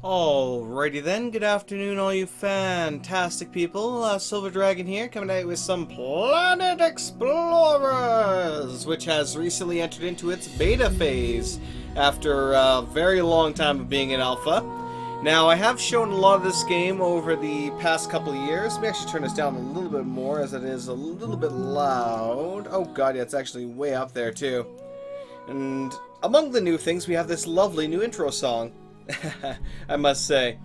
Alrighty then, good afternoon all you fantastic people. Silver Dragon here, coming at you with some Planet Explorers, which has recently entered into its beta phase after a very long time of being in alpha. Now, I have shown a lot of this game over the past couple of years. Let me actually turn this down a little bit more as it is a little bit loud. Oh god, yeah, it's actually way up there too. And among the new things, we have this lovely new intro song. I must say.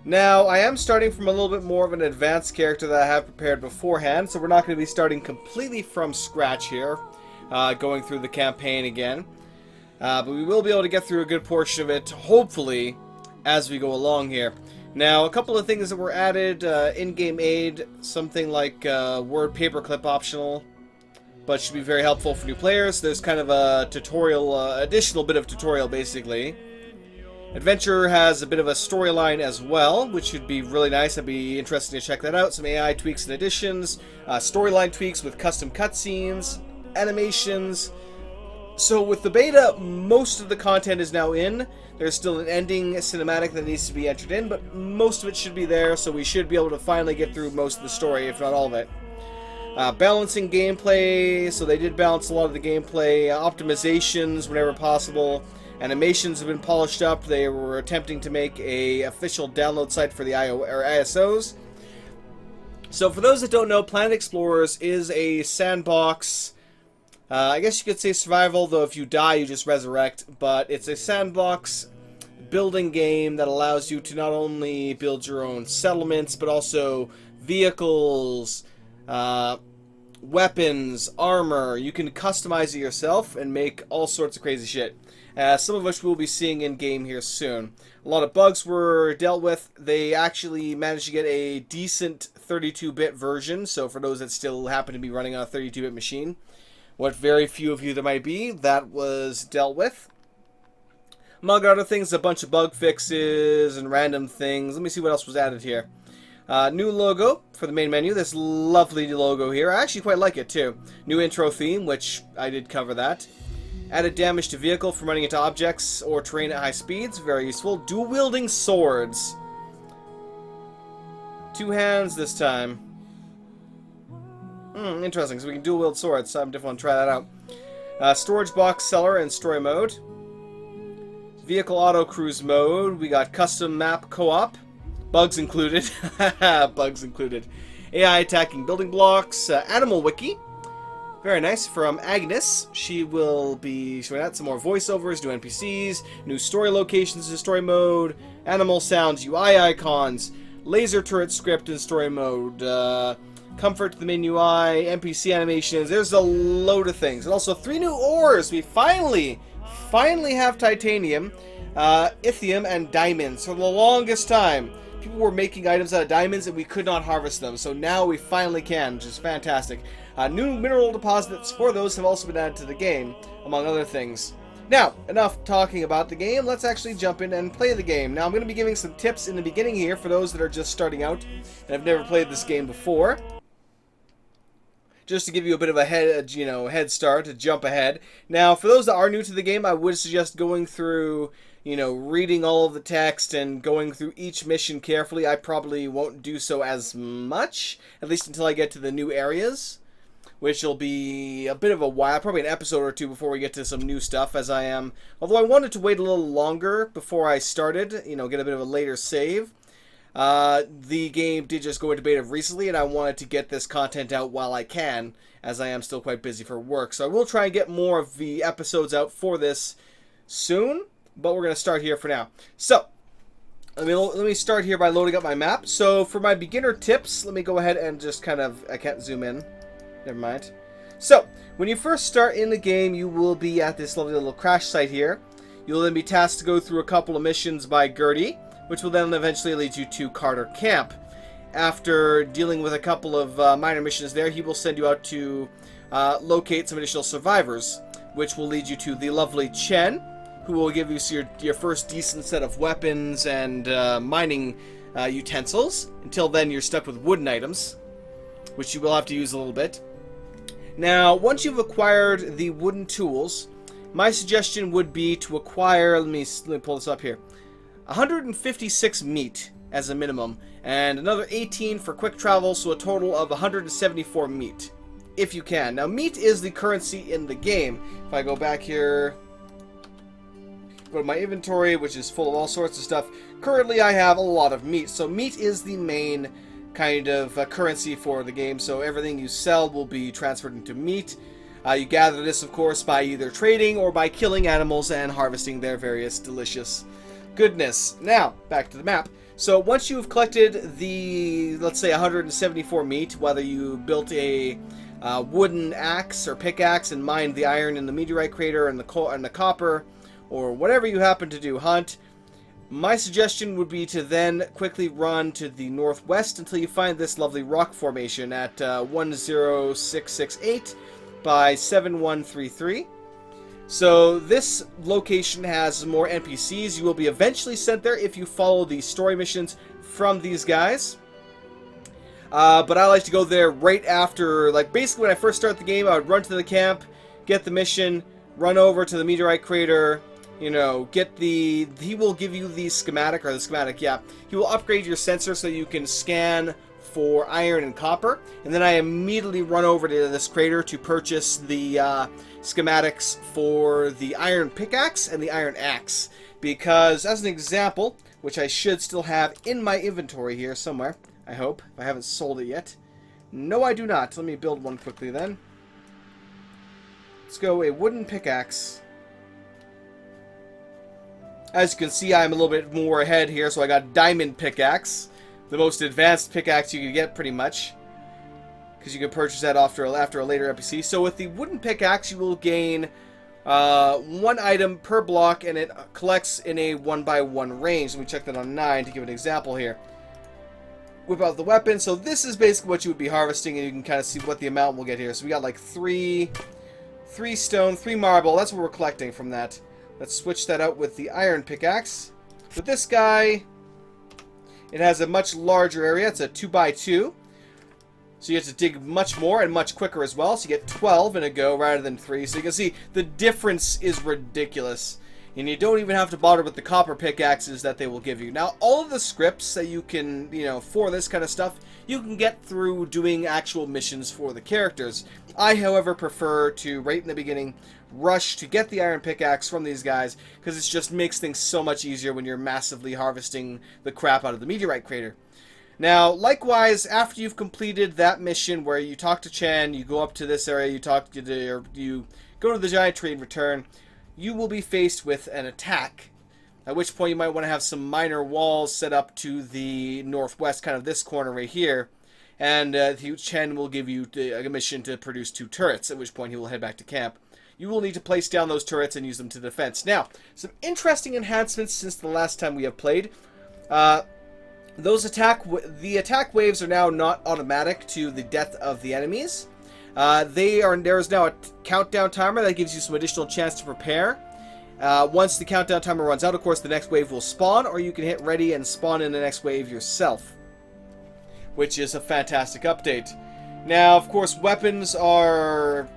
Now, I am starting from a little bit more of an advanced character that I have prepared beforehand, so we're not going to be starting completely from scratch here, going through the campaign again. But we will be able to get through a good portion of it, hopefully, as we go along here. Now, a couple of things that were added, in-game aid, something like word paperclip optional, but should be very helpful for new players. There's kind of a tutorial, additional bit of tutorial, basically. Adventure has a bit of a storyline as well, which should be really nice. It'd be interesting to check that out. Some AI tweaks and additions, storyline tweaks with custom cutscenes, animations. So with the beta, most of the content is now in. There's still an ending cinematic that needs to be entered in, but most of it should be there, so we should be able to finally get through most of the story, if not all of it. Balancing gameplay, so they did balance a lot of the gameplay, optimizations whenever possible. Animations have been polished up. They were attempting to make a official download site for the ISOs. So for those that don't know, Planet Explorers is a sandbox, I guess you could say survival, though if you die you just resurrect, but it's a sandbox building game that allows you to not only build your own settlements, but also vehicles, weapons, armor. You can customize it yourself and make all sorts of crazy shit. Some of which we'll be seeing in-game here soon. A lot of bugs were dealt with. They actually managed to get a decent 32-bit version, so for those that still happen to be running on a 32-bit machine, what very few of you there might be, that was dealt with. Among other things, a bunch of bug fixes and random things. Let me see what else was added here. New logo for the main menu. This lovely logo here. I actually quite like it too. New intro theme, which I did cover that. Added damage to vehicle from running into objects or terrain at high speeds. Very useful. Dual-wielding swords. 2 hands this time. Interesting. So we can dual-wield swords. So I'm definitely going to try that out. Storage box seller in story mode. Vehicle auto cruise mode. We got custom map co-op. Bugs included. Bugs included. AI attacking building blocks. Animal wiki. Very nice. From Agnes, she will be showing out some more voiceovers, new NPCs, new story locations in story mode, animal sounds, UI icons, laser turret script in story mode, comfort to the main UI, NPC animations. There's a load of things. And also 3 new ores. We finally have titanium, lithium, and diamonds. For the longest time, people were making items out of diamonds and we could not harvest them. So now we finally can, which is fantastic. New mineral deposits for those have also been added to the game, among other things. Now, enough talking about the game. Let's actually jump in and play the game. Now, I'm going to be giving some tips in the beginning here for those that are just starting out and have never played this game before. Just to give you a bit of a head start, to jump ahead. Now, for those that are new to the game, I would suggest going through, reading all of the text and going through each mission carefully. I probably won't do so as much, at least until I get to the new areas, which will be a bit of a while, probably an episode or 2 before we get to some new stuff, as I am. Although I wanted to wait a little longer before I started, get a bit of a later save. The game did just go into beta recently, and I wanted to get this content out while I can, as I am still quite busy for work. So I will try and get more of the episodes out for this soon, but we're going to start here for now. So, let me start here by loading up my map. So, for my beginner tips, let me go ahead and just I can't zoom in. Never mind. So, when you first start in the game, you will be at this lovely little crash site here. You'll then be tasked to go through a couple of missions by Gertie, which will then eventually lead you to Carter Camp. After dealing with a couple of minor missions there, he will send you out to locate some additional survivors, which will lead you to the lovely Chen, who will give you your first decent set of weapons and mining utensils. Until then, you're stuck with wooden items, which you will have to use a little bit. Now, once you've acquired the wooden tools, my suggestion would be to acquire, let me pull this up here, 156 meat as a minimum, and another 18 for quick travel, so a total of 174 meat, if you can. Now, meat is the currency in the game. If I go back here, go to my inventory, which is full of all sorts of stuff, currently I have a lot of meat, so meat is the main kind of currency for the game, so everything you sell will be transferred into meat. You gather this, of course, by either trading or by killing animals and harvesting their various delicious goodness. Now, back to the map. So once you've collected the, let's say, 174 meat, whether you built a wooden axe or pickaxe and mined the iron in the meteorite crater and the copper, or whatever you happen to do, hunt, my suggestion would be to then quickly run to the northwest until you find this lovely rock formation at 10668 by 7133. So this location has more NPCs. You will be eventually sent there if you follow the story missions from these guys. But I like to go there right after, like basically when I first start the game, I would run to the camp, get the mission, run over to the meteorite crater, you know, get the, he will give you the schematic, yeah. He will upgrade your sensor so you can scan for iron and copper, and then I immediately run over to this crater to purchase the schematics for the iron pickaxe and the iron axe, because as an example, which I should still have in my inventory here somewhere, I hope, if I haven't sold it yet. No, I do not. Let me build one quickly then. Let's go a wooden pickaxe. As you can see, I'm a little bit more ahead here, so I got diamond pickaxe. The most advanced pickaxe you can get, pretty much, because you can purchase that after a later NPC. So with the wooden pickaxe, you will gain one item per block, and it collects in a 1x1 range. Let me check that on 9 to give an example here. Whip out the weapon. So this is basically what you would be harvesting, and you can kind of see what the amount we'll get here. So we got like 3 stone, 3 marble. That's what we're collecting from that. Let's switch that out with the iron pickaxe. With this guy, it has a much larger area. It's a 2x2. So you have to dig much more and much quicker as well. So you get 12 in a go rather than 3. So you can see the difference is ridiculous. And you don't even have to bother with the copper pickaxes that they will give you. Now, all of the scripts that you can, you know, for this kind of stuff, you can get through doing actual missions for the characters. I, however, prefer to, right in the beginning, rush to get the iron pickaxe from these guys, because it just makes things so much easier when you're massively harvesting the crap out of the meteorite crater. Now, likewise, after you've completed that mission where you talk to Chen, you go up to this area, you go to the giant tree and return, you will be faced with an attack. At which point you might want to have some minor walls set up to the northwest, kind of this corner right here. And Chen will give you a mission to produce 2 turrets, at which point he will head back to camp. You will need to place down those turrets and use them to defense. Now, some interesting enhancements since the last time we have played. The attack waves are now not automatic to the death of the enemies. There is now a countdown timer that gives you some additional chance to prepare. Once the countdown timer runs out, of course, the next wave will spawn, or you can hit ready and spawn in the next wave yourself, which is a fantastic update. Now, of course, weapons are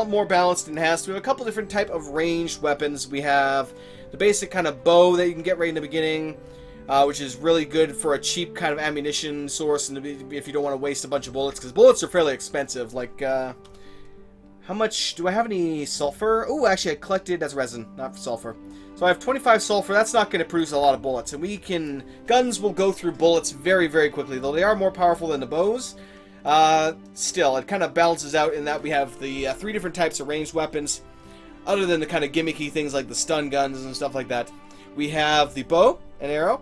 more balanced and enhanced. We have a couple different type of ranged weapons. We have the basic kind of bow that you can get right in the beginning, which is really good for a cheap kind of ammunition source, and if you don't want to waste a bunch of bullets, because bullets are fairly expensive. Like, how much do I have? Any sulfur? Oh, actually, I collected as resin, not for sulfur. So I have 25 sulfur. That's not going to produce a lot of bullets, and guns will go through bullets very, very quickly, though they are more powerful than the bows. Still, it kind of balances out in that we have the 3 different types of ranged weapons, other than the kind of gimmicky things like the stun guns and stuff like that. We have the bow and arrow,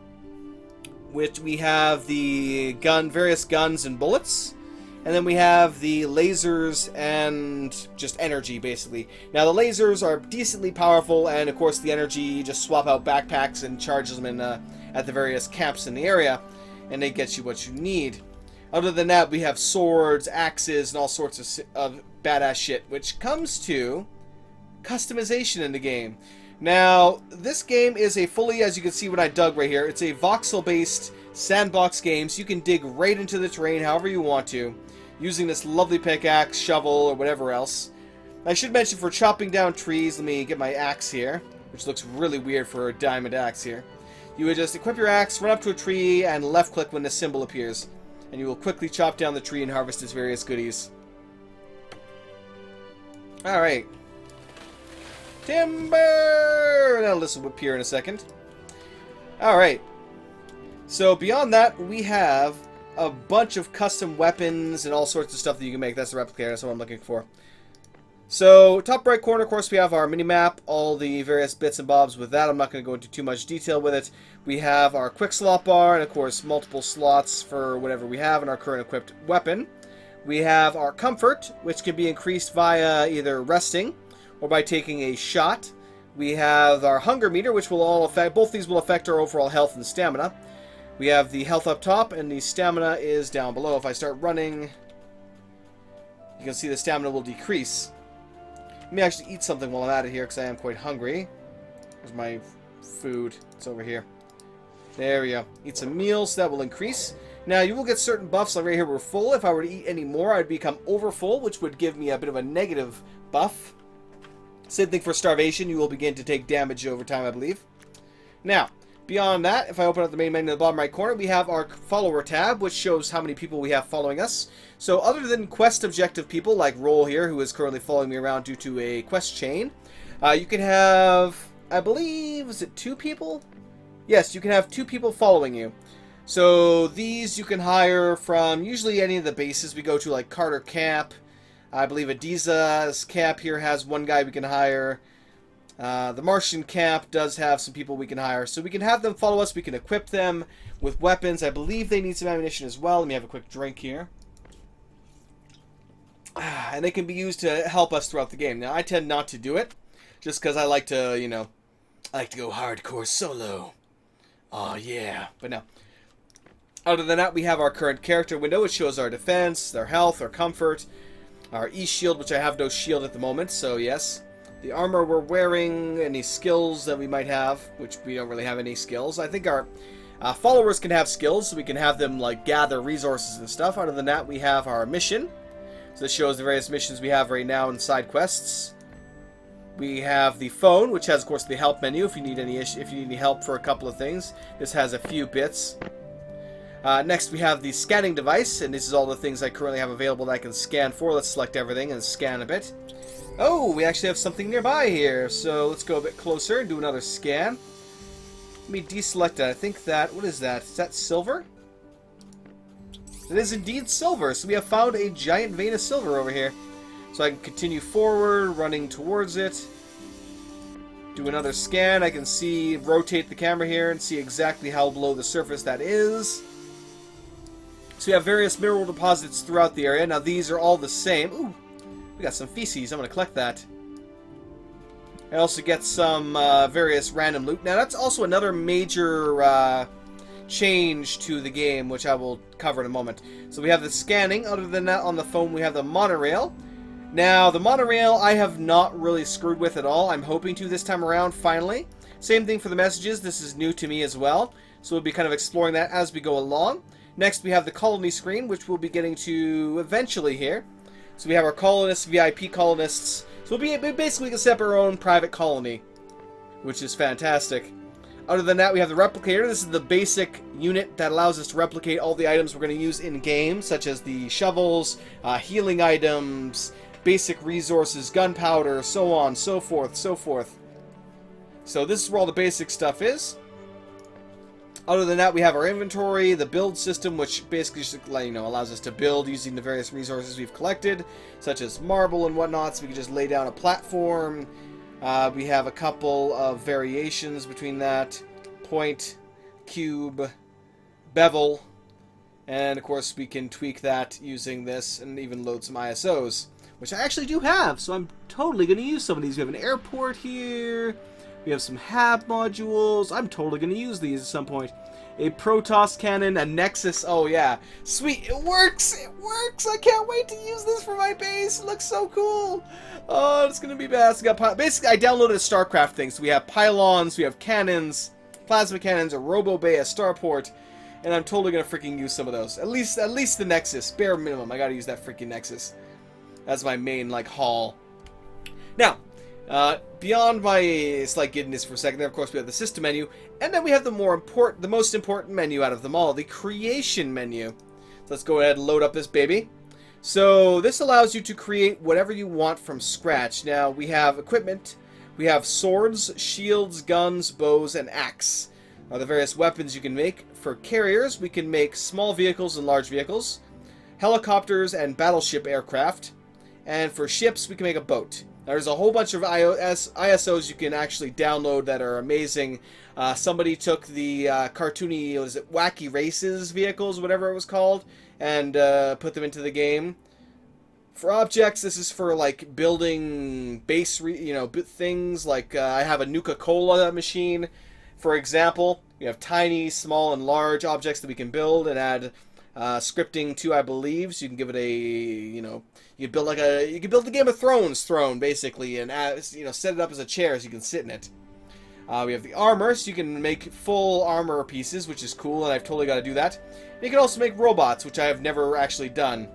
which we have the various guns and bullets, and then we have the lasers and just energy, basically. Now, the lasers are decently powerful, and of course the energy, you just swap out backpacks and charges them in at the various camps in the area, and they get you what you need. Other than that, we have swords, axes, and all sorts of badass shit, which comes to customization in the game. Now, this game is a fully, as you can see when I dug right here, it's a voxel-based sandbox game, so you can dig right into the terrain however you want to, using this lovely pickaxe, shovel, or whatever else. I should mention, for chopping down trees, let me get my axe here, which looks really weird for a diamond axe here. You would just equip your axe, run up to a tree, and left-click when this symbol appears. And you will quickly chop down the tree and harvest its various goodies. Alright. Timber! Now this will appear in a second. Alright. So beyond that, we have a bunch of custom weapons and all sorts of stuff that you can make. That's the replicator. That's what I'm looking for. So, top right corner, of course, we have our mini-map, all the various bits and bobs with that. I'm not going to go into too much detail with it. We have our quick slot bar, and of course, multiple slots for whatever we have in our current equipped weapon. We have our comfort, which can be increased via either resting or by taking a shot. We have our hunger meter, which will all affect, both these will affect our overall health and stamina. We have the health up top, and the stamina is down below. If I start running, you can see the stamina will decrease. Let me actually eat something while I'm out of here, because I am quite hungry. Where's my food? It's over here. There we go. Eat some meals, so that will increase. Now, you will get certain buffs. Like right here, we're full. If I were to eat any more, I'd become overfull, which would give me a bit of a negative buff. Same thing for starvation. You will begin to take damage over time, I believe. Now, beyond that, if I open up the main menu in the bottom right corner, we have our follower tab, which shows how many people we have following us. So other than quest objective people, like Roll here, who is currently following me around due to a quest chain, you can have, I believe, is it 2 people? Yes, you can have 2 people following you. So these you can hire from usually any of the bases we go to, like Carter Camp. I believe Adiza's camp here has 1 guy we can hire. The Martian camp does have some people we can hire. So we can have them follow us. We can equip them with weapons. I believe they need some ammunition as well. Let me have a quick drink here. And they can be used to help us throughout the game. Now, I tend not to do it. Just because I like to, you know, I like to go hardcore solo. Oh, yeah. But no. Other than that, we have our current character window, which shows our defense, their health, our comfort, our E-shield, which I have no shield at the moment, so yes. The armor we're wearing, any skills that we might have, which we don't really have any skills. I think our followers can have skills, so we can have them like gather resources and stuff. Other than that, we have our mission. So this shows the various missions we have right now in side quests. We have the phone, which has, of course, the help menu if you need any help for a couple of things. This has a few bits. Next, we have the scanning device, and this is all the things I currently have available that I can scan for. Let's select everything and scan a bit. Oh, we actually have something nearby here, so let's go a bit closer and do another scan. Let me deselect that. I think that, what is that? Is that silver? It is indeed silver, so we have found a giant vein of silver over here. So I can continue forward, running towards it. Do another scan. I can see, rotate the camera here and see exactly how below the surface that is. So we have various mineral deposits throughout the area. Now these are all the same. Ooh, we got some feces. I'm going to collect that. I also get some various random loot. Now that's also another major change to the game, which I will cover in a moment. So we have the scanning. Other than that, on the phone we have the monorail. Now the monorail I have not really screwed with at all. I'm hoping to this time around, finally. Same thing for the messages. This is new to me as well. So we'll be kind of exploring that as we go along. Next we have the colony screen, which we'll be getting to eventually here. So we have our colonists, VIP colonists. So we basically can set up our own private colony, which is fantastic. Other than that, we have the replicator. This is the basic unit that allows us to replicate all the items we're going to use in-game, such as the shovels, healing items, basic resources, gunpowder, so on, so forth, so forth. So this is where all the basic stuff is. Other than that, we have our inventory, the build system, which basically just, you know, allows us to build using the various resources we've collected, such as marble and whatnot, so we can just lay down a platform. We have a couple of variations between that. Point, cube, bevel, and of course we can tweak that using this and even load some ISOs, which I actually do have, so I'm totally going to use some of these. We have an airport here. We have some HAB modules. I'm totally going to use these at some point. A Protoss cannon, a Nexus. Oh, yeah. Sweet. It works. It works. I can't wait to use this for my base. It looks so cool. Oh, it's going to be badass. Basically, I downloaded a StarCraft thing. So we have pylons, we have cannons, plasma cannons, a robo bay, a starport, and I'm totally going to freaking use some of those. At least the Nexus. Bare minimum. I got to use that freaking Nexus. That's my main, like, haul. Now, Beyond my slight giddiness for a second, there of course we have the system menu, and then we have the most important menu out of them all, the creation menu. So let's go ahead and load up this baby. So this allows you to create whatever you want from scratch. Now we have equipment, we have swords, shields, guns, bows, and axe. The various weapons you can make. For carriers, we can make small vehicles and large vehicles, helicopters and battleship aircraft, and for ships we can make a boat. There's a whole bunch of ISOs you can actually download that are amazing. Somebody took the cartoony, was it Wacky Races vehicles, whatever it was called, and put them into the game. For objects, this is for like building base, things like I have a Nuka-Cola machine, for example. We have tiny, small, and large objects that we can build and add scripting to, I believe. So you can give it a, you can build the Game of Thrones throne basically, and set it up as a chair so you can sit in it. We have the armor, so you can make full armor pieces, which is cool, and I've totally got to do that. And you can also make robots, which I have never actually done.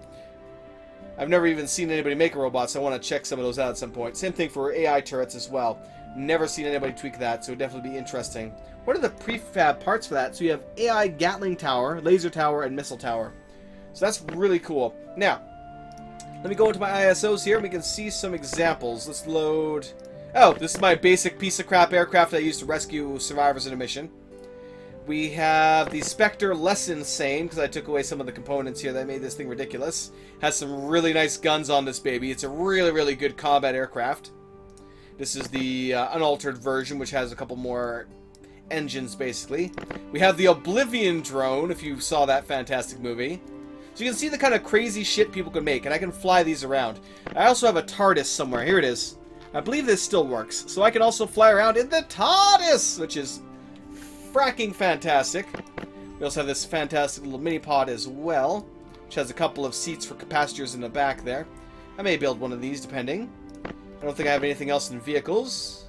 I've never even seen anybody make a robot, so I want to check some of those out at some point. Same thing for AI turrets as well. Never seen anybody tweak that, so it would definitely be interesting. What are the prefab parts for that? So you have AI Gatling Tower, Laser Tower, and Missile Tower. So that's really cool. Now, let me go into my ISOs here, and we can see some examples. Let's load... Oh, this is my basic piece of crap aircraft I used to rescue survivors in a mission. We have the Spectre Less Insane, because I took away some of the components here that made this thing ridiculous. Has some really nice guns on this baby. It's a really, really good combat aircraft. This is the unaltered version, which has a couple more engines, basically. We have the Oblivion Drone, if you saw that fantastic movie. So you can see the kind of crazy shit people can make, and I can fly these around. I also have a TARDIS somewhere. Here it is. I believe this still works. So I can also fly around in the TARDIS, which is fracking fantastic. We also have this fantastic little mini pod as well, which has a couple of seats for capacitors in the back there. I may build one of these, depending. I don't think I have anything else in vehicles.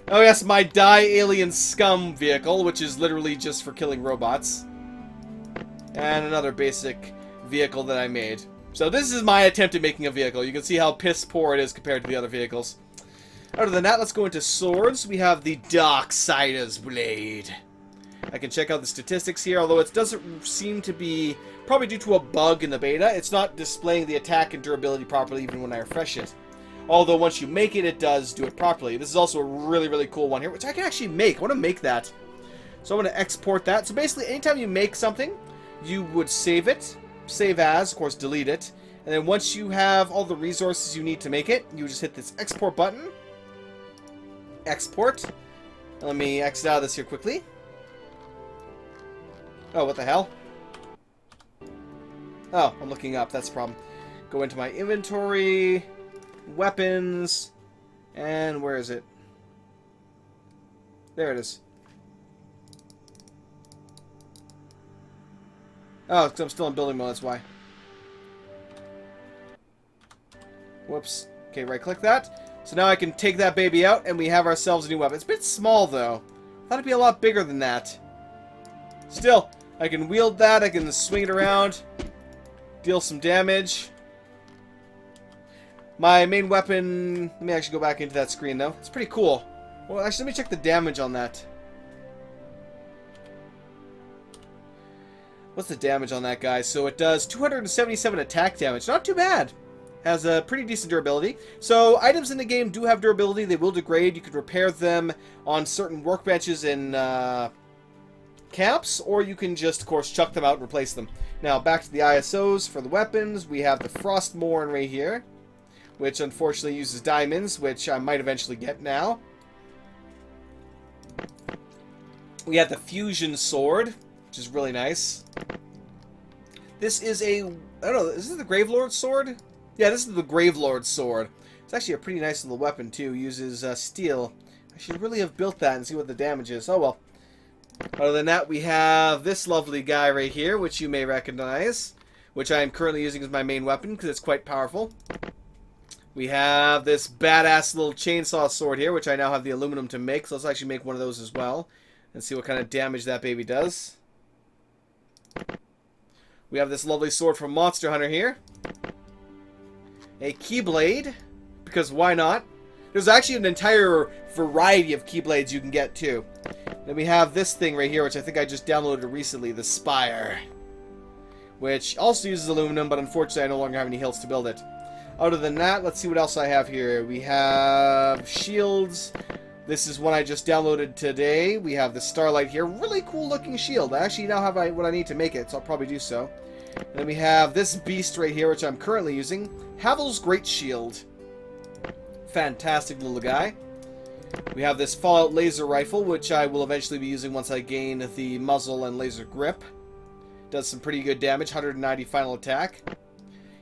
Oh yes, my Die Alien Scum vehicle, which is literally just for killing robots. And another basic vehicle that I made. So this is my attempt at making a vehicle. You can see how piss poor it is compared to the other vehicles. Other than that, let's go into swords. We have the Darksider's Blade. I can check out the statistics here, although it doesn't seem to be, probably due to a bug in the beta, it's not displaying the attack and durability properly even when I refresh it. Although once you make it, it does do it properly. This is also a really, really cool one here, which I can actually make. I want to make that. So I'm going to export that. So basically, anytime you make something, you would save it. Save as, of course, delete it. And then once you have all the resources you need to make it, you just hit this export button. Export. And let me exit out of this here quickly. Oh, what the hell? Oh, I'm looking up. That's the problem. Go into my inventory, weapons, and where is it? There it is. Oh, because I'm still in building mode, that's why. Whoops. Okay, right-click that. So now I can take that baby out, and we have ourselves a new weapon. It's a bit small, though. I thought it'd be a lot bigger than that. Still, I can wield that, I can swing it around, deal some damage. My main weapon... Let me actually go back into that screen, though. It's pretty cool. Well, actually, let me check the damage on that. What's the damage on that guy? So it does 277 attack damage. Not too bad. Has a pretty decent durability. So items in the game do have durability. They will degrade. You could repair them on certain workbenches in camps, or you can just, of course, chuck them out and replace them. Now, back to the ISOs for the weapons. We have the Frostmourne right here, which unfortunately uses diamonds, which I might eventually get now. We have the Fusion Sword, which is really nice. This is a... I don't know, is this the Gravelord's sword? Yeah, this is the Gravelord's sword. It's actually a pretty nice little weapon, too. Uses steel. I should really have built that and see what the damage is. Oh, well. Other than that, we have this lovely guy right here, which you may recognize, which I am currently using as my main weapon because it's quite powerful. We have this badass little chainsaw sword here, which I now have the aluminum to make, so let's actually make one of those as well and see what kind of damage that baby does. We have this lovely sword from Monster Hunter here. A Keyblade, because why not? There's actually an entire variety of keyblades you can get, too. Then we have this thing right here, which I think I just downloaded recently, the Spire. Which also uses aluminum, but unfortunately I no longer have any hills to build it. Other than that, let's see what else I have here. We have shields. This is one I just downloaded today. We have the Starlight here. Really cool looking shield. I actually now have what I need to make it, so I'll probably do so. And then we have this beast right here, which I'm currently using. Havel's Great Shield. Fantastic little guy. We have this Fallout laser rifle, which I will eventually be using once I gain the muzzle and laser grip. Does some pretty good damage, 190 final attack.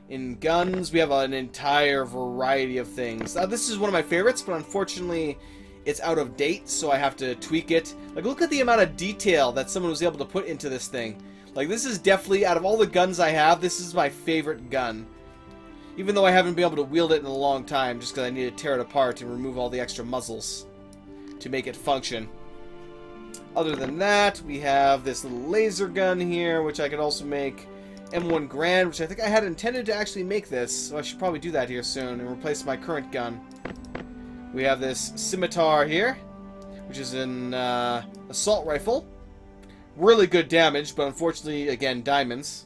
In guns, we have an entire variety of things. This is one of my favorites, but unfortunately it's out of date, so I have to tweak it. Like, look at the amount of detail that someone was able to put into this thing. Like, this is definitely, out of all the guns I have, this is my favorite gun. Even though I haven't been able to wield it in a long time, just because I need to tear it apart and remove all the extra muzzles to make it function. Other than that, we have this little laser gun here, which I could also make. M1 Grand, which I think I had intended to actually make this, so I should probably do that here soon and replace my current gun. We have this scimitar here, which is an assault rifle. Really good damage, but unfortunately, again, diamonds.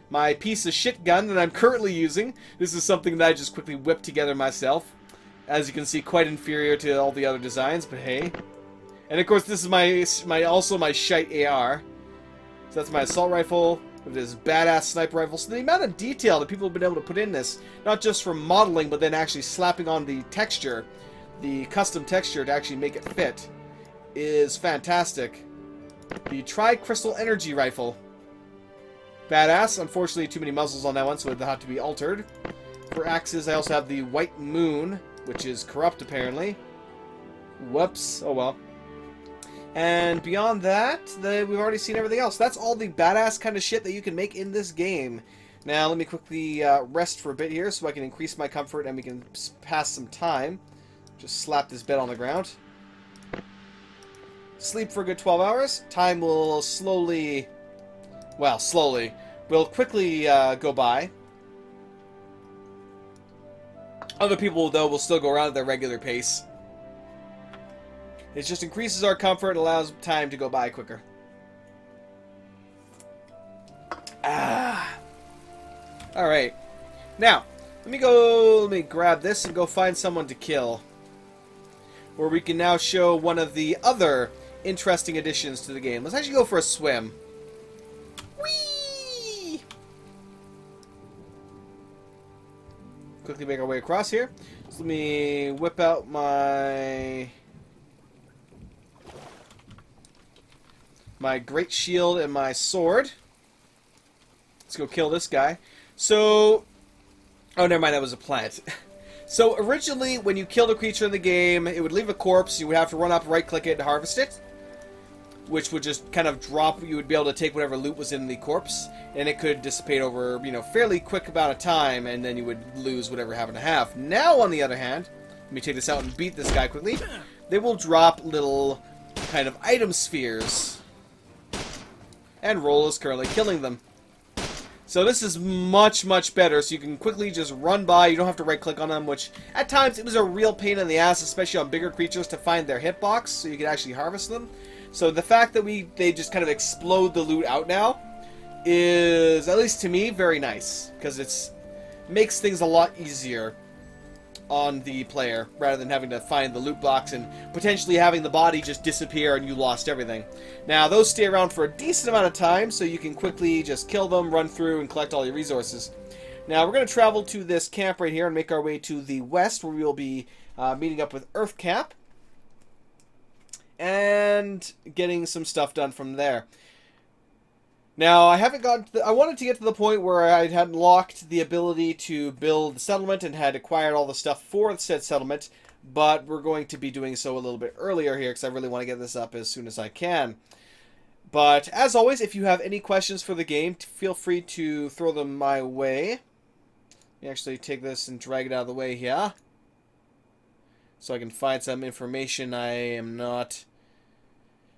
My piece of shit gun that I'm currently using. This is something that I just quickly whipped together myself. As you can see, quite inferior to all the other designs, but hey. And of course, this is also my shite AR. So that's my assault rifle with this badass sniper rifle. So the amount of detail that people have been able to put in this, not just from modeling, but then actually slapping on the texture, the custom texture to actually make it fit, is fantastic. The Tri-Crystal Energy Rifle. Badass. Unfortunately, too many muzzles on that one, so it'll have to be altered. For axes, I also have the White Moon, which is corrupt, apparently. Whoops. Oh, well. And beyond that, we've already seen everything else. That's all the badass kind of shit that you can make in this game. Now, let me quickly rest for a bit here so I can increase my comfort and we can pass some time. Just slap this bed on the ground. Sleep for a good 12 hours. Time will slowly... Well, slowly. Will quickly go by. Other people, though, will still go around at their regular pace. It just increases our comfort and allows time to go by quicker. Alright. Now, let me grab this and go find someone to kill. Where we can now show one of the other interesting additions to the game. Let's actually go for a swim. Whee! Quickly make our way across here. So let me whip out my great shield and my sword. Let's go kill this guy. So, oh, never mind, that was a plant. So, originally, when you killed a creature in the game, it would leave a corpse. You would have to run up, right-click it, and harvest it. Which would just kind of drop, you would be able to take whatever loot was in the corpse. And it could dissipate over, fairly quick amount of time, and then you would lose whatever happened to have. Now, on the other hand, let me take this out and beat this guy quickly. They will drop little kind of item spheres. And Roll is currently killing them. So this is much, much better. So you can quickly just run by. You don't have to right-click on them, which at times it was a real pain in the ass, especially on bigger creatures, to find their hitbox so you can actually harvest them. So the fact that they just kind of explode the loot out now is, at least to me, very nice. Because it makes things a lot easier on the player, rather than having to find the loot box and potentially having the body just disappear and you lost everything. Now, those stay around for a decent amount of time, so you can quickly just kill them, run through, and collect all your resources. Now, we're going to travel to this camp right here and make our way to the west, where we will be meeting up with Earth Cap and getting some stuff done from there. Now, I haven't gotten to I wanted to get to the point where I had unlocked the ability to build the settlement and had acquired all the stuff for said settlement, but we're going to be doing so a little bit earlier here because I really want to get this up as soon as I can. But, as always, if you have any questions for the game, feel free to throw them my way. Let me actually take this and drag it out of the way here, so I can find some information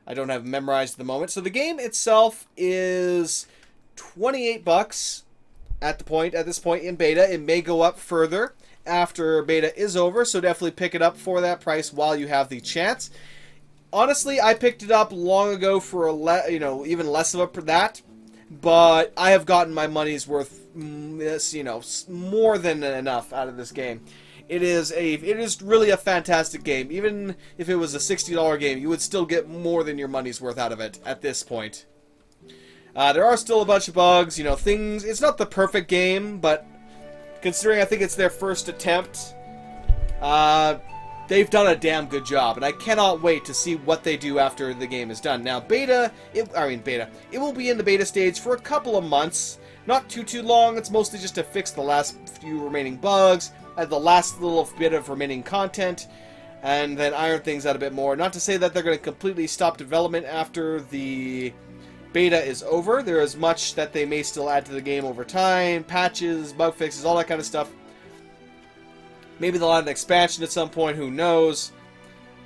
I don't have memorized at the moment. So the game itself is $28 at this point in beta. It may go up further after beta is over, so definitely pick it up for that price while you have the chance. Honestly, I picked it up long ago for even less of that, but I have gotten my money's worth, more than enough out of this game. It is really a fantastic game. Even if it was a $60 game, you would still get more than your money's worth out of it at this point. There are still a bunch of bugs, things. It's not the perfect game, but considering I think it's their first attempt, they've done a damn good job, and I cannot wait to see what they do after the game is done. Now, it will be in the beta stage for a couple of months. Not too long. It's mostly just to fix the last few remaining bugs, the last little bit of remaining content, and then iron things out a bit more. Not to say that they're going to completely stop development after the beta is over. There is much that they may still add to the game over time, patches, bug fixes, all that kind of stuff. Maybe they'll add an expansion at some point, who knows.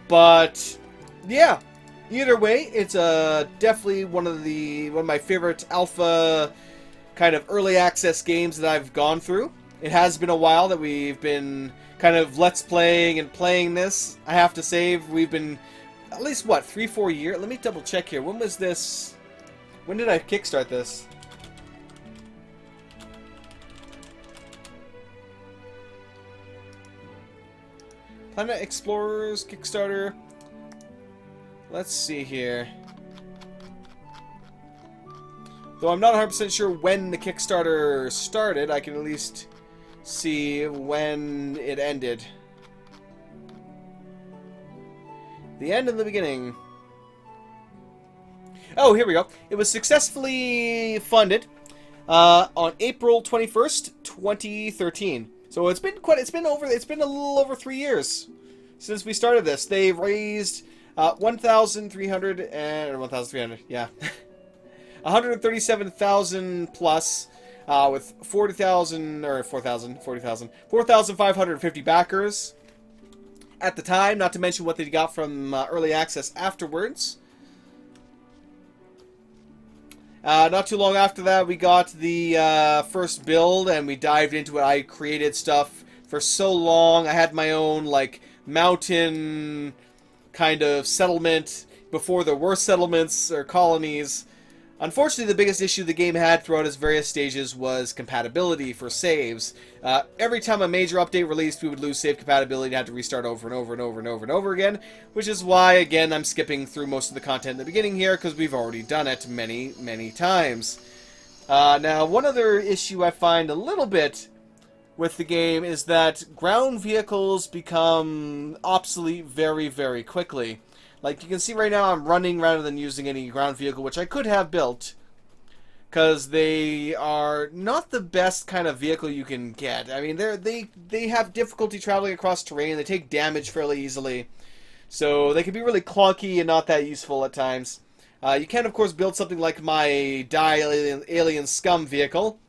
But yeah, either way, it's definitely one of my favorite alpha kind of early access games that I've gone through. It has been a while that we've been kind of let's playing and playing this. I have to say, we've been at least 3-4 years. Let me double check here. When was this? When did I kickstart this? Planet Explorers Kickstarter. Let's see here. Though I'm not 100% sure when the Kickstarter started, I can at least see when it ended. The end and the beginning. Oh, here we go. It was successfully funded on April 21st, 2013. So it's been a little over 3 years since we started this. They raised 1,300, yeah. 137,000 plus, with 4,550 backers at the time, not to mention what they got from early access afterwards. Not too long after that, we got the first build, and we dived into it. I created stuff for so long. I had my own, mountain kind of settlement before there were settlements or colonies. Unfortunately, the biggest issue the game had throughout its various stages was compatibility for saves. Every time a major update released, we would lose save compatibility and have to restart over and over and over and over and over again, which is why, again, I'm skipping through most of the content in the beginning here, because we've already done it many, many times. Now, one other issue I find a little bit with the game is that ground vehicles become obsolete very, very quickly. Like, you can see right now I'm running rather than using any ground vehicle, which I could have built, because they are not the best kind of vehicle you can get. I mean, they have difficulty traveling across terrain, they take damage fairly easily, so they can be really clunky and not that useful at times. You can, of course, build something like my alien scum vehicle,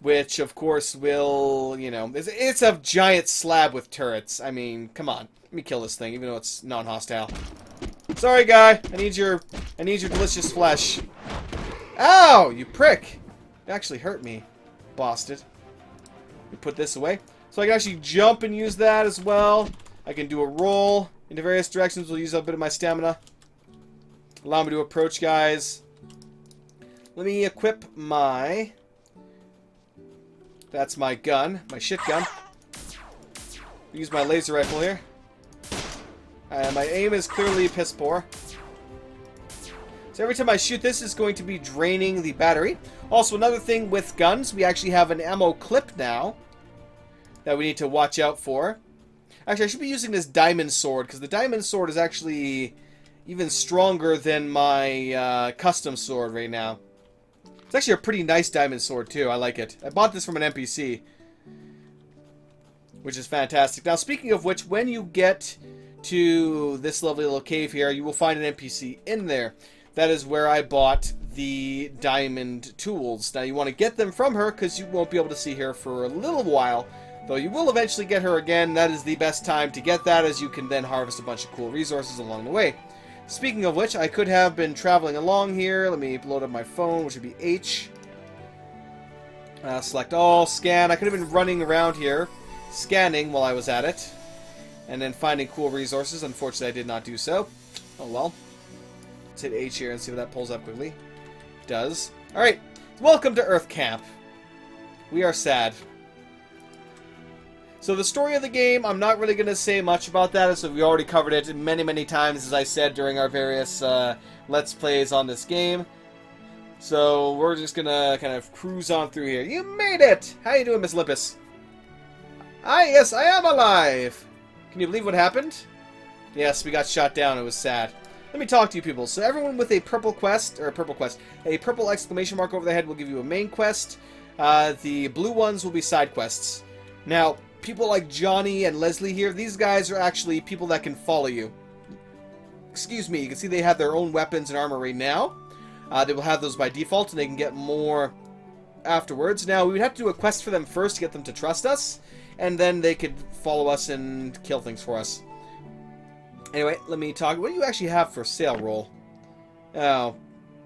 which, of course, will, it's a giant slab with turrets. I mean, come on. Let me kill this thing, even though it's non-hostile. Sorry, guy. I need your delicious flesh. Ow, you prick. It actually hurt me. Bosted. We put this away. So I can actually jump and use that as well. I can do a roll into various directions. We'll use a bit of my stamina. Allow me to approach, guys. Let me equip my... That's my gun. My shit gun. Use my laser rifle here. My aim is clearly piss poor. So every time I shoot this, it's going to be draining the battery. Also, another thing with guns, we actually have an ammo clip now that we need to watch out for. Actually, I should be using this diamond sword, because the diamond sword is actually even stronger than my custom sword right now. It's actually a pretty nice diamond sword, too. I like it. I bought this from an NPC, which is fantastic. Now, speaking of which, when you get to this lovely little cave here, you will find an NPC in there. That is where I bought the diamond tools. Now, you want to get them from her, because you won't be able to see her for a little while, though you will eventually get her again. That is the best time to get that, as you can then harvest a bunch of cool resources along the way. Speaking of which, I could have been traveling along here. Let me load up my phone, which would be H. Select all, scan. I could have been running around here scanning while I was at it. And then finding cool resources. Unfortunately, I did not do so. Oh well. Let's hit H here and see if that pulls up quickly. It does. Alright. Welcome to Earth Camp. We are sad. So the story of the game, I'm not really going to say much about that, so we already covered it many, many times, as I said, during our various Let's Plays on this game. So we're just going to kind of cruise on through here. You made it! How you doing, Miss Limpus? Yes, I am alive! Can you believe what happened? Yes, we got shot down. It was sad. Let me talk to you people. So everyone with a purple quest, a purple exclamation mark over their head will give you a main quest. The blue ones will be side quests. Now, people like Johnny and Leslie here, these guys are actually people that can follow you. Excuse me, you can see they have their own weapons and armor right now. They will have those by default, and they can get more afterwards. Now, we would have to do a quest for them first to get them to trust us, and then they could follow us and kill things for us. Anyway, let me talk. What do you actually have for sale roll? Oh,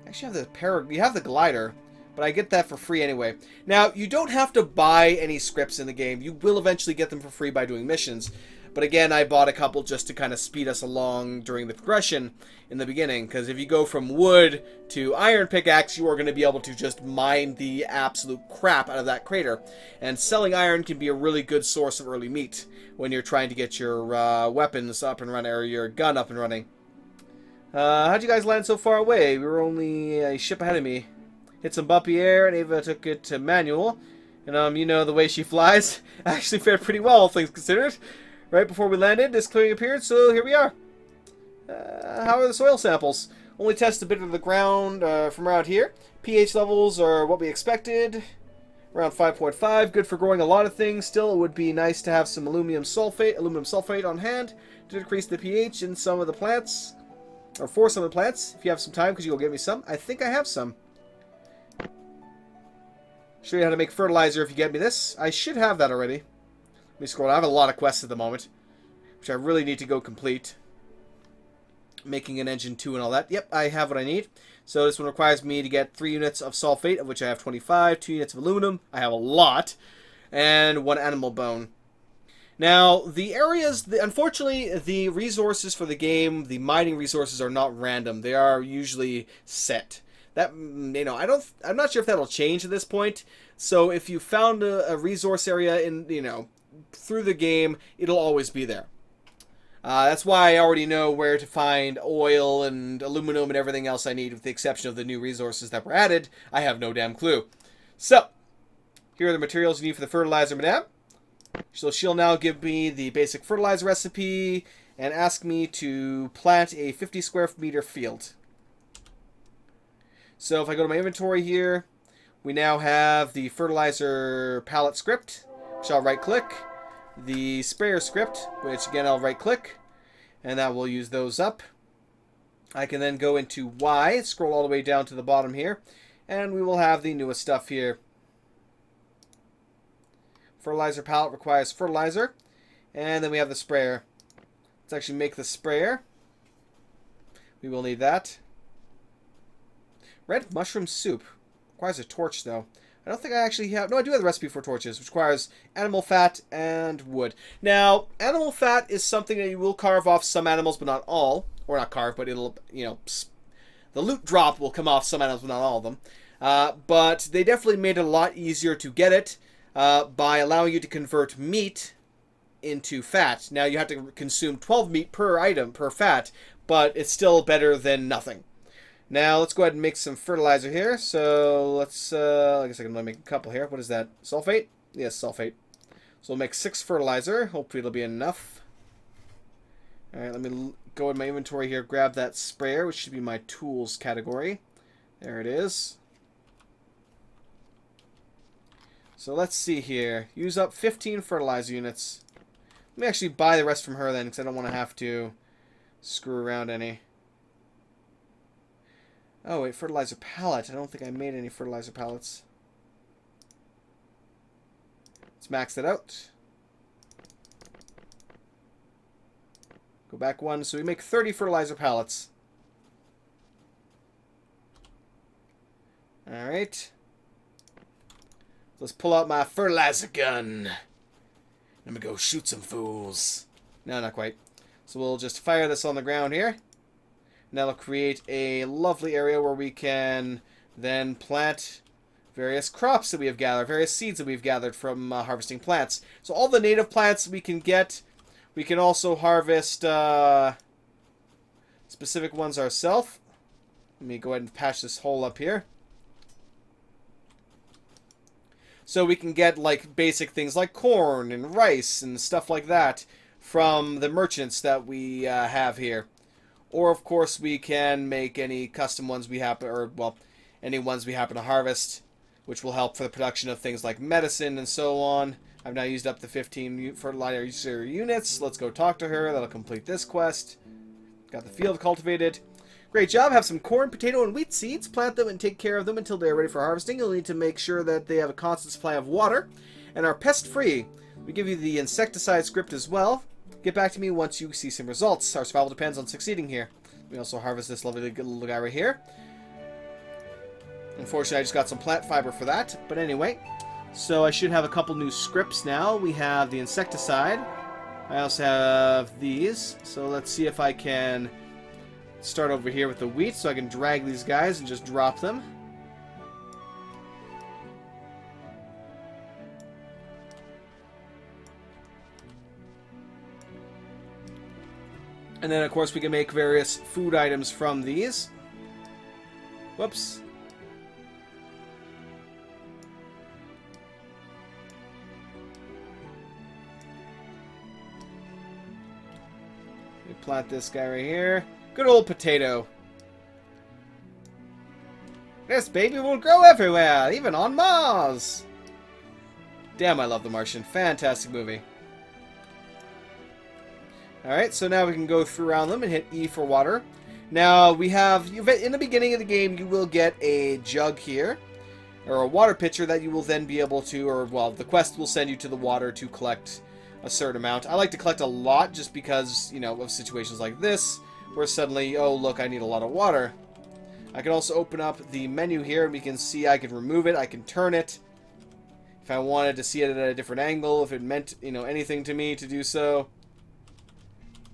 actually you have the glider, but I get that for free anyway. Now, you don't have to buy any scripts in the game. You will eventually get them for free by doing missions. But again, I bought a couple just to kind of speed us along during the progression in the beginning. Because if you go from wood to iron pickaxe, you are going to be able to just mine the absolute crap out of that crater. And selling iron can be a really good source of early meat when you're trying to get your weapons up and running, or your gun up and running. How'd you guys land so far away? We were only a ship ahead of me. Hit some bumpy air, and Ava took it to manual. And, you know, the way she flies actually fared pretty well, all things considered. Right before we landed, this clearing appeared, so here we are. How are the soil samples? Only test a bit of the ground from around here. pH levels are what we expected. Around 5.5, good for growing a lot of things. Still, it would be nice to have some aluminum sulfate on hand to decrease the pH in some of the plants. Or for some of the plants. If you have some time, could you go get me some? I think I have some. Show you how to make fertilizer if you get me this. I should have that already. Let me scroll down. I have a lot of quests at the moment, which I really need to go complete. Making an engine 2 and all that. Yep, I have what I need. So this one requires me to get 3 units of sulfate, of which I have 25, 2 units of aluminum, I have a lot, and 1 animal bone. Now, the areas, unfortunately, the resources for the game, the mining resources are not random. They are usually set. That, you know, I'm not sure if that'll change at this point. So if you found a resource area in, you know, through the game, it'll always be there. That's why I already know where to find oil and aluminum and everything else I need, with the exception of the new resources that were added. I have no damn clue. So, here are the materials you need for the fertilizer, madame. So she'll now give me the basic fertilizer recipe and ask me to plant a 50 square meter field. So if I go to my inventory here, we now have the fertilizer palette script, which I'll right-click. The sprayer script, which again I'll right-click, and that will use those up. I can then go into Y, scroll all the way down to the bottom here, and we will have the newest stuff here. Fertilizer palette requires fertilizer, and then we have the sprayer. Let's actually make the sprayer. We will need that. Red mushroom soup. Requires a torch, though. I don't think I actually have... No, I do have the recipe for torches, which requires animal fat and wood. Now, animal fat is something that you will carve off some animals, but not all. Or not carve, but it'll, you know... The loot drop will come off some animals, but not all of them. But they definitely made it a lot easier to get it by allowing you to convert meat into fat. Now, you have to consume 12 meat per item, per fat, but it's still better than nothing. Now, let's go ahead and make some fertilizer here. So, let's, I guess I can only make a couple here. What is that? Sulfate? Yes, sulfate. So, we'll make 6 fertilizer. Hopefully, it'll be enough. Alright, let me go in my inventory here, grab that sprayer, which should be my tools category. There it is. So, let's see here. Use up 15 fertilizer units. Let me actually buy the rest from her then, because I don't want to have to screw around any. Oh, wait, fertilizer pallet. I don't think I made any fertilizer pallets. Let's max that out. Go back 1. So we make 30 fertilizer pallets. Alright. Let's pull out my fertilizer gun. Let me go shoot some fools. No, not quite. So we'll just fire this on the ground here. And that'll create a lovely area where we can then plant various crops that we have gathered, various seeds that we've gathered from harvesting plants. So all the native plants we can get. We can also harvest specific ones ourselves. Let me go ahead and patch this hole up here. So we can get like basic things like corn and rice and stuff like that from the merchants that we have here. Or of course we can make any custom ones we happen, or well, any ones we happen to harvest, which will help for the production of things like medicine and so on. I've now used up the 15 fertilizer units. Let's go talk to her. That'll complete this quest. Got the field cultivated. Great job. Have some corn, potato, and wheat seeds. Plant them and take care of them until they're ready for harvesting. You'll need to make sure that they have a constant supply of water and are pest-free. We give you the insecticide script as well. Get back to me once you see some results. Our survival depends on succeeding here. We also harvest this lovely little guy right here. Unfortunately, I just got some plant fiber for that. But anyway, so I should have a couple new scripts now. We have the insecticide. I also have these. So let's see if I can start over here with the wheat so I can drag these guys and just drop them. And then, of course, we can make various food items from these. Whoops. We plant this guy right here. Good old potato. This baby will grow everywhere, even on Mars. Damn, I love The Martian. Fantastic movie. Alright, so now we can go through around them and hit E for water. Now, we have, in the beginning of the game, you will get a jug here, or a water pitcher that you will then be able to, or, well, the quest will send you to the water to collect a certain amount. I like to collect a lot just because, you know, of situations like this, where suddenly, oh, look, I need a lot of water. I can also open up the menu here, and we can see I can remove it, I can turn it. If I wanted to see it at a different angle, if it meant, you know, anything to me to do so.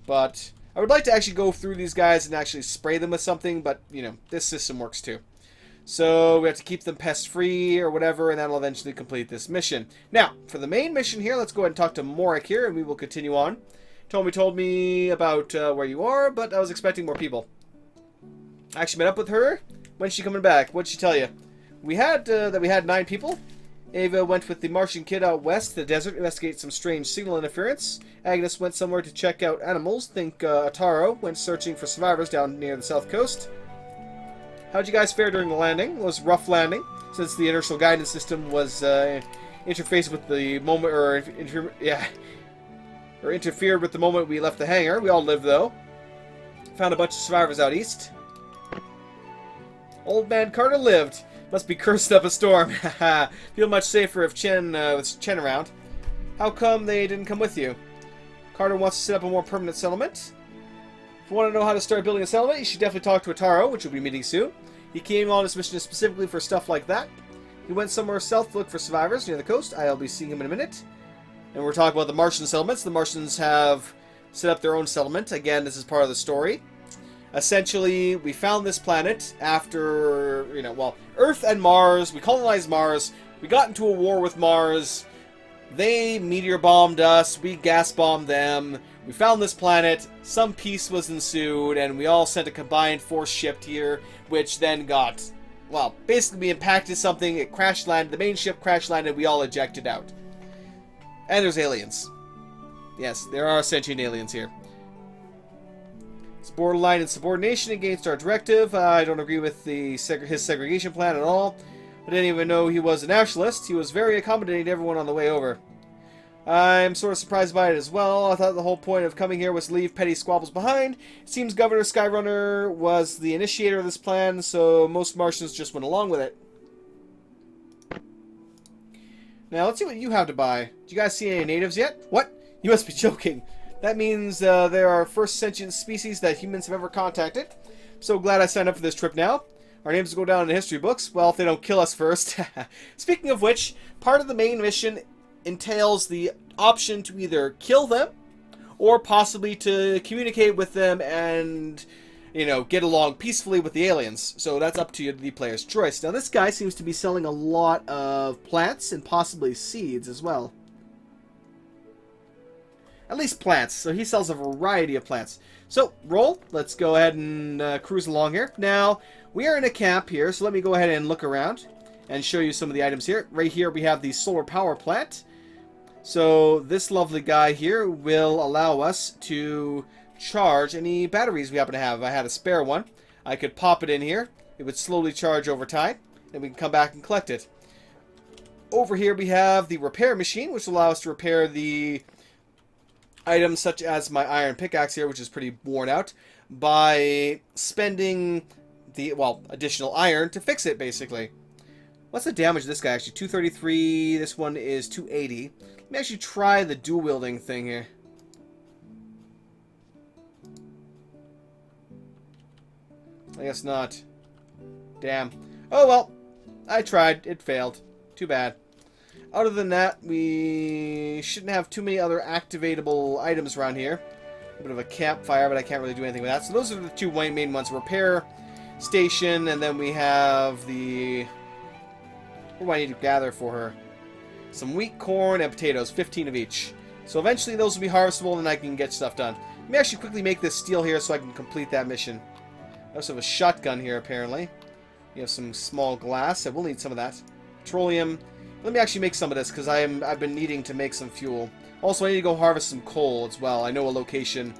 But I would like to actually go through these guys and actually spray them with something, but, you know, this system works too. So we have to keep them pest-free or whatever, and that'll eventually complete this mission. Now, for the main mission here, let's go ahead and talk to Morik here, and we will continue on. Tomi told me about where you are, but I was expecting more people. I actually met up with her. When's she coming back? What'd she tell you? We had 9 people. Ava went with the Martian kid out west to the desert to investigate some strange signal interference. Agnes went somewhere to check out animals. Think Ataro went searching for survivors down near the south coast. How'd you guys fare during the landing? It was a rough landing, since the inertial guidance system was interfaced with the moment, or interfered with the moment we left the hangar. We all lived, though. Found a bunch of survivors out east. Old man Carter lived. Must be cursed up a storm. Feel much safer if Chen was Chen around. How come they didn't come with you? Carter wants to set up a more permanent settlement. If you want to know how to start building a settlement, you should definitely talk to Ataro, which we'll be meeting soon. He came on this mission specifically for stuff like that. He went somewhere south to look for survivors near the coast. I'll be seeing him in a minute. And we're talking about the Martian settlements. The Martians have set up their own settlement. Again, this is part of the story. Essentially, we found this planet after, you know, well, Earth and Mars. We colonized Mars. We got into a war with Mars. They meteor bombed us. We gas bombed them. We found this planet. Some peace was ensued, and we all sent a combined force ship here, which then got, well, basically we impacted something. It crash landed. The main ship crash landed. We all ejected out. And there's aliens. Yes, there are sentient aliens here. It's borderline insubordination against our directive. I don't agree with his segregation plan at all. I didn't even know he was a nationalist. He was very accommodating to everyone on the way over. I'm sort of surprised by it as well. I thought the whole point of coming here was to leave petty squabbles behind. It seems Governor Skyrunner was the initiator of this plan, so most Martians just went along with it. Now, let's see what you have to buy. Do you guys see any natives yet? What? You must be joking. That means they're our first sentient species that humans have ever contacted. I'm so glad I signed up for this trip now. Our names will go down in the history books. Well, if they don't kill us first. Speaking of which, part of the main mission entails the option to either kill them or possibly to communicate with them and, you know, get along peacefully with the aliens. So that's up to you, the player's choice. Now, this guy seems to be selling a lot of plants and possibly seeds as well. At least plants. So he sells a variety of plants. So, roll. Let's go ahead and cruise along here. Now, we are in a camp here, so let me go ahead and look around and show you some of the items here. Right here we have the solar power plant. So, this lovely guy here will allow us to charge any batteries we happen to have. If I had a spare one, I could pop it in here. It would slowly charge over time, and we can come back and collect it. Over here we have the repair machine, which will allow us to repair the items such as my iron pickaxe here, which is pretty worn out, by spending the, well, additional iron to fix it, basically. What's the damage of this guy, actually? 233, this one is 280. Let me actually try the dual-wielding thing here. I guess not. Damn. Oh, well. I tried. It failed. Too bad. Other than that, we shouldn't have too many other activatable items around here. A bit of a campfire, but I can't really do anything with that. So those are the two main ones. Repair station, and then we have the... What do I need to gather for her? Some wheat, corn, and potatoes. 15 of each. So eventually those will be harvestable, and I can get stuff done. Let me actually quickly make this steel here so I can complete that mission. I also have a shotgun here, apparently. We have some small glass. I will need some of that. Petroleum. Let me actually make some of this, because I've been needing to make some fuel. Also, I need to go harvest some coal as well. I know a location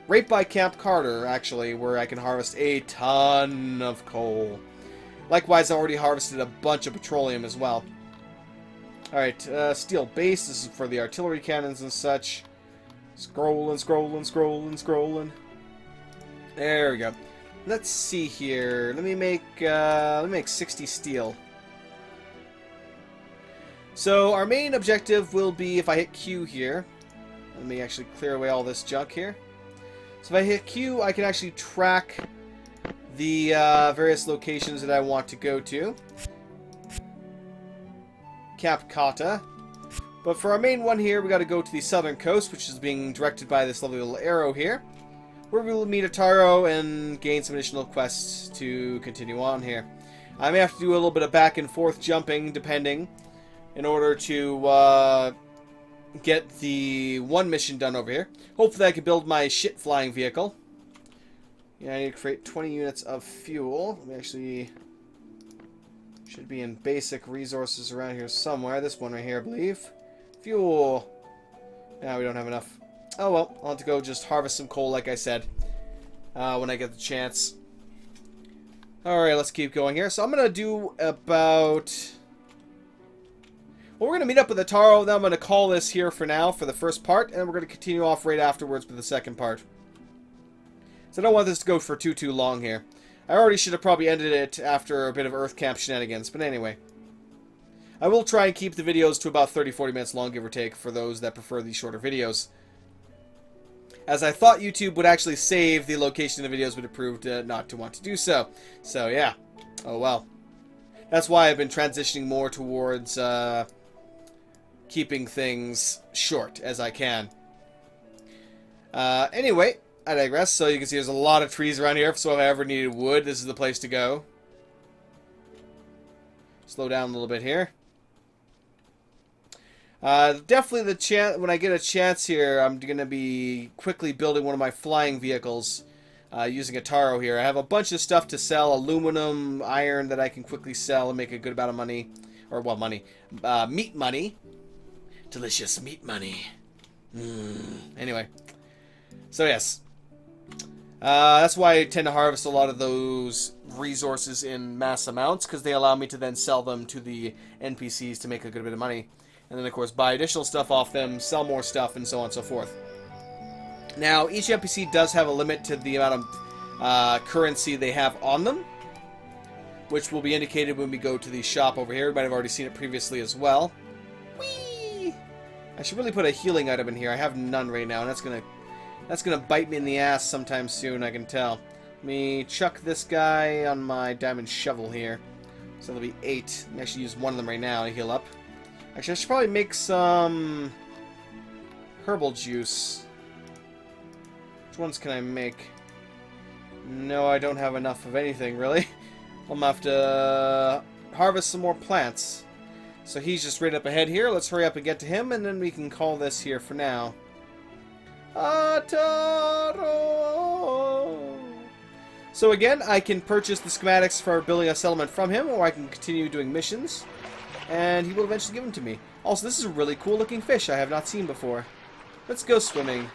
right by Camp Carter, actually, where I can harvest a ton of coal. Likewise, I already harvested a bunch of petroleum as well. Alright, steel base. This is for the artillery cannons and such. Scrolling, scrolling, scrolling, scrolling. There we go. Let's see here. Let me make 60 steel. So our main objective will be, if I hit Q here, let me actually clear away all this junk here. So if I hit Q, I can actually track the various locations that I want to go to. Cap Kata. But for our main one here, we got to go to the southern coast, which is being directed by this lovely little arrow here, where we will meet a Taro and gain some additional quests to continue on here. I may have to do a little bit of back and forth jumping, depending, in order to get the one mission done over here. Hopefully I can build my shit flying vehicle. Yeah, I need to create 20 units of fuel. We actually should be in basic resources around here somewhere. This one right here, I believe. Fuel. Now we don't have enough. Oh well, I'll have to go just harvest some coal like I said when I get the chance. Alright, let's keep going here. So I'm going to do about... Well, we're going to meet up with the Taro, then I'm going to call this here for now for the first part, and we're going to continue off right afterwards with the second part. So I don't want this to go for too long here. I already should have probably ended it after a bit of Earth Camp shenanigans, but anyway. I will try and keep the videos to about 30-40 minutes long, give or take, for those that prefer these shorter videos. As I thought YouTube would actually save the location of the videos, but it proved not to want to do so. So, yeah. Oh, well. That's why I've been transitioning more towards keeping things short as I can. Anyway, I digress. So you can see there's a lot of trees around here, so if I ever needed wood, this is the place to go. Slow down a little bit here. Definitely when I get a chance here, I'm going to be quickly building one of my flying vehicles using a Taro here. I have a bunch of stuff to sell, aluminum, iron that I can quickly sell and make a good amount of money. Or, well, money. Meat money. Delicious meat money. Anyway. So, yes. That's why I tend to harvest a lot of those resources in mass amounts, because they allow me to then sell them to the NPCs to make a good bit of money. And then, of course, buy additional stuff off them, sell more stuff, and so on and so forth. Now, each NPC does have a limit to the amount of currency they have on them, which will be indicated when we go to the shop over here. You might have already seen it previously as well. Whee! I should really put a healing item in here. I have none right now, and that's gonna bite me in the ass sometime soon, I can tell. Let me chuck this guy on my diamond shovel here. So there'll be 8. Let me actually use one of them right now to heal up. Actually, I should probably make some herbal juice. Which ones can I make? No, I don't have enough of anything, really. I'm gonna have to harvest some more plants. So he's just right up ahead here. Let's hurry up and get to him, and then we can call this here for now. Ataro! So again, I can purchase the schematics for building a settlement from him, or I can continue doing missions, and he will eventually give them to me. Also, this is a really cool looking fish I have not seen before. Let's go swimming.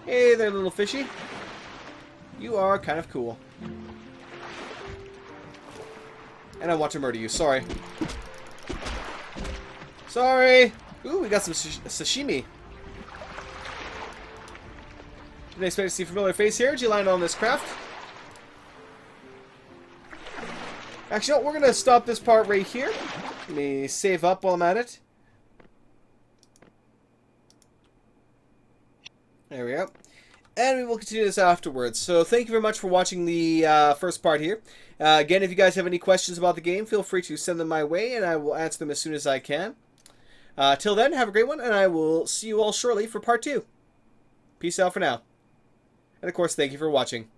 Hey there, little fishy. You are kind of cool. And I want to murder you. Sorry. Sorry! Ooh, we got some sashimi. Didn't expect to see a familiar face here. Did you land on this craft? Actually, no, we're going to stop this part right here. Let me save up while I'm at it. There we go. And we will continue this afterwards. So thank you very much for watching the first part here. Again, if you guys have any questions about the game, feel free to send them my way, and I will answer them as soon as I can. Till then, have a great one, and I will see you all shortly for part 2. Peace out for now. And of course, thank you for watching.